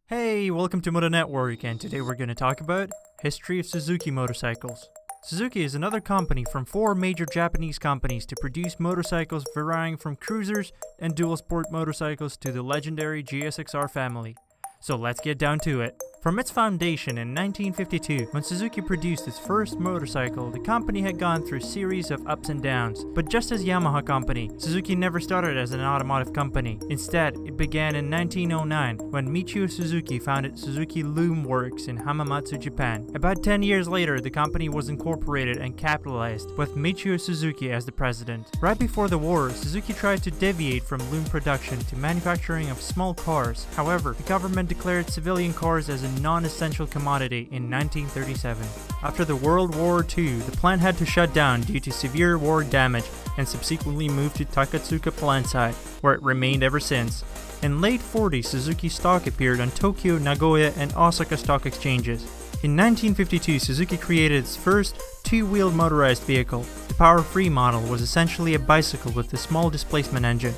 Hey, welcome to Moto Network, and today we're going to talk about history of Suzuki motorcycles. Suzuki is another company from four major Japanese companies to produce motorcycles varying from cruisers and dual sport motorcycles to the legendary GSXR family. So let's get down to it. From its foundation in 1952, when Suzuki produced its first motorcycle, the company had gone through a series of ups and downs. But just as Yamaha Company, Suzuki never started as an automotive company. Instead, it began in 1909 when Michio Suzuki founded Suzuki Loom Works in Hamamatsu, Japan. About 10 years later, the company was incorporated and capitalized, with Michio Suzuki as the president. Right before the war, Suzuki tried to deviate from loom production to manufacturing of small cars. However, the government declared civilian cars as a non-essential commodity in 1937. After the World War II, the plant had to shut down due to severe war damage and subsequently moved to Takatsuka plant site, where it remained ever since. In late 40s, Suzuki stock appeared on Tokyo, Nagoya, and Osaka stock exchanges. In 1952, Suzuki created its first two-wheeled motorized vehicle. The power-free model was essentially a bicycle with a small displacement engine.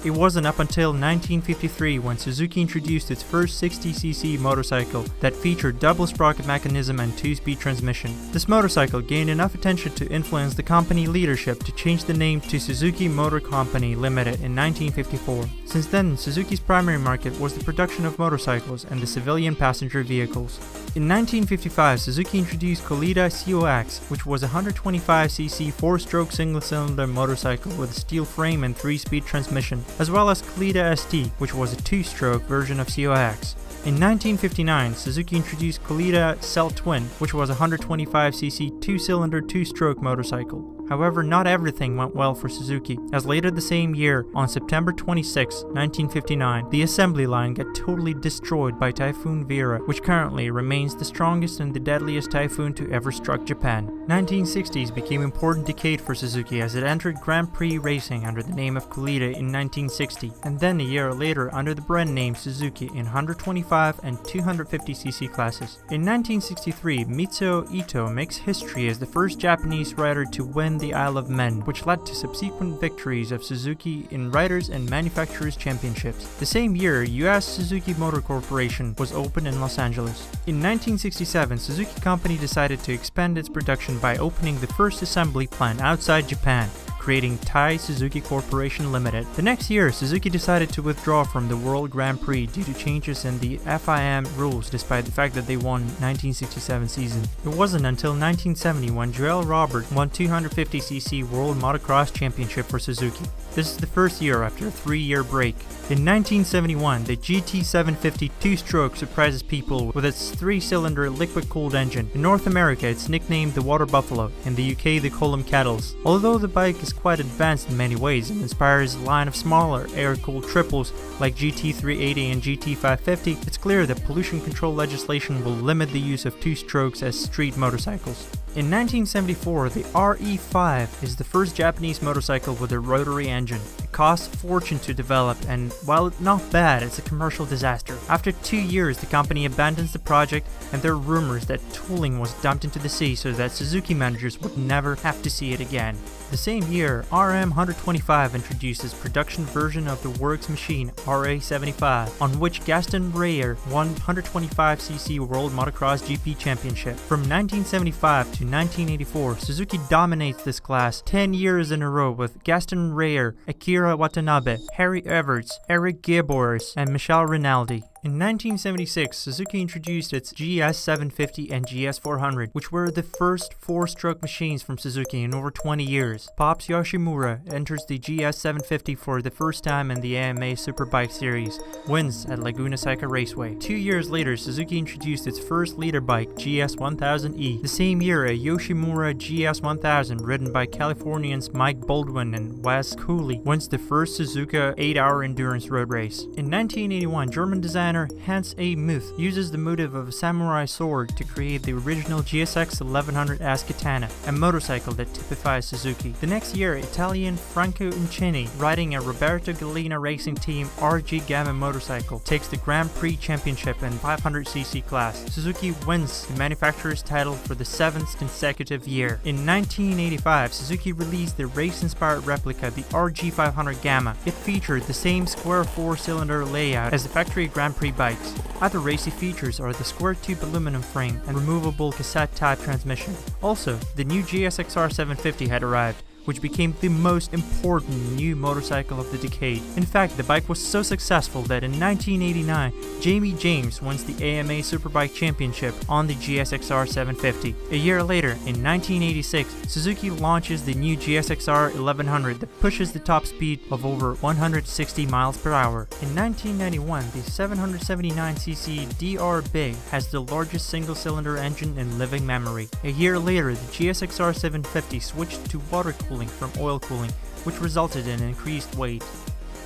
It wasn't up until 1953 when Suzuki introduced its first 60cc motorcycle that featured double sprocket mechanism and 2-speed transmission. This motorcycle gained enough attention to influence the company leadership to change the name to Suzuki Motor Company Limited in 1954. Since then, Suzuki's primary market was the production of motorcycles and the civilian passenger vehicles. In 1955, Suzuki introduced Khalida COX, which was a 125cc 4-stroke single-cylinder motorcycle with a steel frame and 3-speed transmission, as well as Khalida ST, which was a 2-stroke version of COX. In 1959, Suzuki introduced Khalida Cell Twin, which was a 125cc 2-cylinder 2-stroke motorcycle. However, not everything went well for Suzuki, as later the same year, on September 26, 1959, the assembly line got totally destroyed by Typhoon Vera, which currently remains the strongest and the deadliest typhoon to ever struck Japan. 1960s became an important decade for Suzuki as it entered Grand Prix racing under the name of Khalida in 1960, and then a year later under the brand name Suzuki in 125 and 250cc classes. In 1963, Mitsuo Ito makes history as the first Japanese rider to win the Isle of Man, which led to subsequent victories of Suzuki in Riders and Manufacturers Championships. The same year, US Suzuki Motor Corporation was opened in Los Angeles. In 1967, Suzuki Company decided to expand its production by opening the first assembly plant outside Japan, creating Tai Suzuki Corporation Limited. The next year, Suzuki decided to withdraw from the World Grand Prix due to changes in the FIM rules despite the fact that they won 1967 season. It wasn't until 1970 when Joel Robert won 250cc World Motocross Championship for Suzuki. This is the first year after a 3-year break. In 1971, the GT750 two-stroke surprises people with its 3-cylinder liquid-cooled engine. In North America, it's nicknamed the Water Buffalo, in the UK the Column Kettles. Although the bike is quite advanced in many ways and inspires a line of smaller air-cooled triples like GT380 and GT550, it's clear that pollution control legislation will limit the use of two-strokes as street motorcycles. In 1974, the RE5 is the first Japanese motorcycle with a rotary engine. It costs a fortune to develop, and while it's not bad, it's a commercial disaster. After 2 years, the company abandons the project, and there are rumors that tooling was dumped into the sea so that Suzuki managers would never have to see it again. The same year, RM125 introduced its production version of the works machine RA75, on which Gaston Rayher won 125cc World Motocross GP Championship. From 1975 to 1984, Suzuki dominates this class 10 years in a row with Gaston Rayher, Akira Watanabe, Harry Everts, Eric Gebors, and Michel Rinaldi. In 1976, Suzuki introduced its GS750 and GS400, which were the first 4-stroke machines from Suzuki in over 20 years. Pops Yoshimura enters the GS750 for the first time in the AMA Superbike Series, wins at Laguna Seca Raceway. 2 years later, Suzuki introduced its first leader bike, GS1000E. The same year, a Yoshimura GS1000, ridden by Californians Mike Baldwin and Wes Cooley, wins the first Suzuka 8-hour endurance road race. In 1981, German designer Hans A. Muth uses the motif of a samurai sword to create the original GSX 1100S Katana, a motorcycle that typifies Suzuki. The next year, Italian Franco Uncini, riding a Roberto Gallina racing team RG Gamma motorcycle, takes the Grand Prix Championship in 500cc class. Suzuki wins the manufacturer's title for the 7th consecutive year. In 1985, Suzuki released the race-inspired replica, the RG500 Gamma. It featured the same square 4-cylinder layout as the factory Grand Grand Prix bikes. Other racy features are the square tube aluminum frame and removable cassette-type transmission. Also, the new GSXR 750 had arrived, which became the most important new motorcycle of the decade. In fact, the bike was so successful that in 1989, Jamie James wins the AMA Superbike Championship on the GSXR 750. A year later, in 1986, Suzuki launches the new GSXR 1100 that pushes the top speed of over 160 miles per hour. In 1991, the 779cc DR Big has the largest single-cylinder engine in living memory. A year later, the GSXR 750 switched to water cooling from oil cooling, which resulted in increased weight.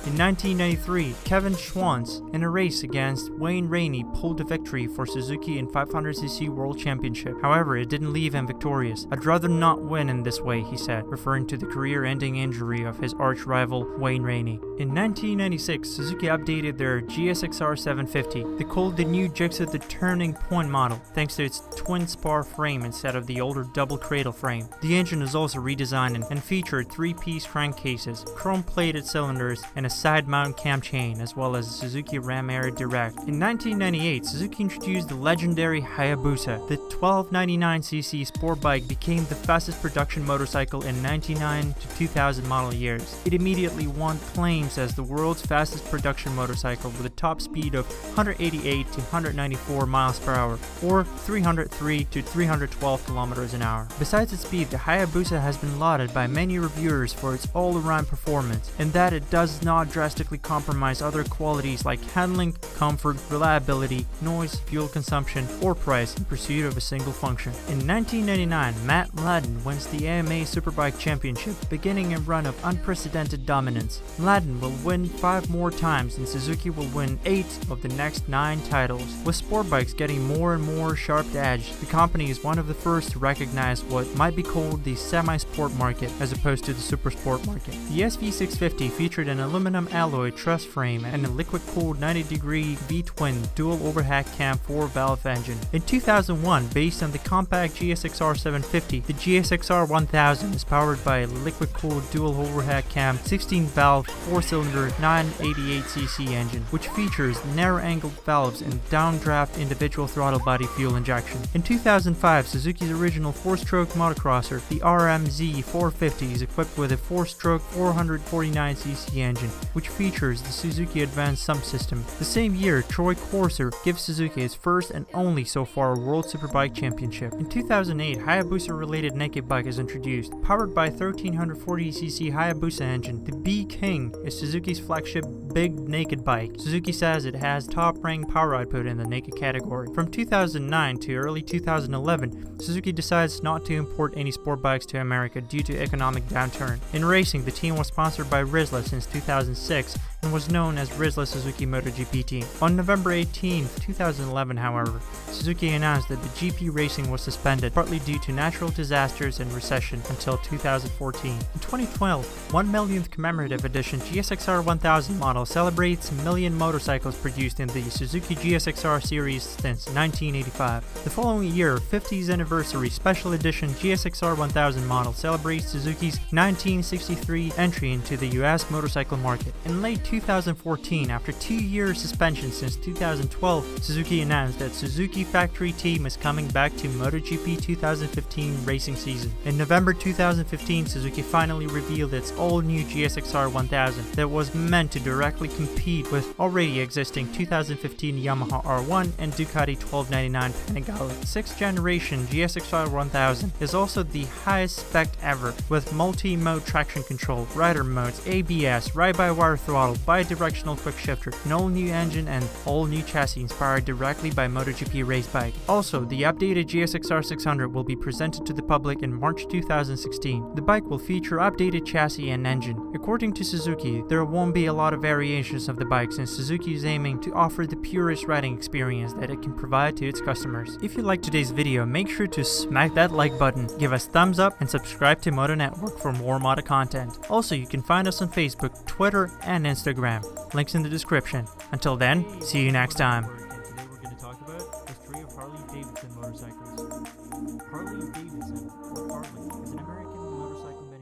In 1993, Kevin Schwantz, in a race against Wayne Rainey, pulled the victory for Suzuki in 500cc World Championship. However, it didn't leave him victorious. "I'd rather not win in this way," he said, referring to the career-ending injury of his arch-rival Wayne Rainey. In 1996, Suzuki updated their GSXR 750. They called the new Gixxer the Turning Point model, thanks to its twin-spar frame instead of the older double cradle frame. The engine is also redesigned and featured 3-piece crankcases, chrome-plated cylinders, and a side-mount cam chain, as well as a Suzuki Ram Air Direct. In 1998, Suzuki introduced the legendary Hayabusa. The 1299cc sport bike became the fastest production motorcycle in 1999 to 2000 model years. It immediately won claims as the world's fastest production motorcycle with a top speed of 188 to 194 miles per hour, or 303 to 312 kilometers an hour. Besides its speed, the Hayabusa has been lauded by many reviewers for its all-around performance, and that it does not drastically compromise other qualities like handling, comfort, reliability, noise, fuel consumption, or price in pursuit of a single function. In 1999, Matt Mladen wins the AMA Superbike Championship, beginning a run of unprecedented dominance. Mladen will win 5 more times and Suzuki will win 8 of the next 9 titles. With sport bikes getting more and more sharp-edged, the company is one of the first to recognize what might be called the semi-sport market as opposed to the super sport market. The SV650 featured an aluminum alloy truss frame and a liquid-cooled 90-degree V-twin dual overhead cam 4-valve engine. In 2001, based on the compact GSXR 750, the GSXR 1000 is powered by a liquid-cooled dual overhead cam 16-valve 4-cylinder 988cc engine, which features narrow-angled valves and downdraft individual throttle body fuel injection. In 2005, Suzuki's original 4-stroke motocrosser, the RMZ 450, is equipped with a 4-stroke 449cc engine, which features the Suzuki Advanced Sump system. The same year, Troy Corser gives Suzuki its first and only so far World Superbike Championship. In 2008, Hayabusa-related naked bike is introduced. Powered by a 1340cc Hayabusa engine, the B-King is Suzuki's flagship big naked bike. Suzuki says it has top-ranked power output in the naked category. From 2009 to early 2011, Suzuki decides not to import any sport bikes to America due to economic downturn. In racing, the team was sponsored by Rizla since 2006 and was known as Rizla Suzuki MotoGP team. On November 18, 2011, however, Suzuki announced that the GP racing was suspended, partly due to natural disasters and recession, until 2014. In 2012, 1 millionth commemorative edition GSXR 1000 model celebrates a million motorcycles produced in the Suzuki GSXR series since 1985. The following year, 50th anniversary special edition GSXR 1000 model celebrates Suzuki's 1963 entry into the US motorcycle market. In late 2014, after 2 years suspension since 2012, Suzuki announced that Suzuki factory team is coming back to MotoGP 2015 racing season. In November 2015, Suzuki finally revealed its all-new GSXR 1000 that was meant to directly compete with already existing 2015 Yamaha R1 and Ducati 1299 Panigale. 6th generation GSXR 1000 is also the highest spec ever, with multi-mode traction control, rider modes, ABS, ride-by-wire throttle, bi-directional quick shifter, an all-new engine, and all-new chassis inspired directly by MotoGP race bike. Also, the updated GSXR 600 will be presented to the public in March 2016. The bike will feature updated chassis and engine. According to Suzuki, there won't be a lot of variations of the bike since Suzuki is aiming to offer the purest riding experience that it can provide to its customers. If you liked today's video, make sure to smack that like button, give us thumbs up, and subscribe to Moto Network for more Moto content. Also, you can find us on Facebook, Twitter, and Instagram. Links in the description. Until then, see you next time.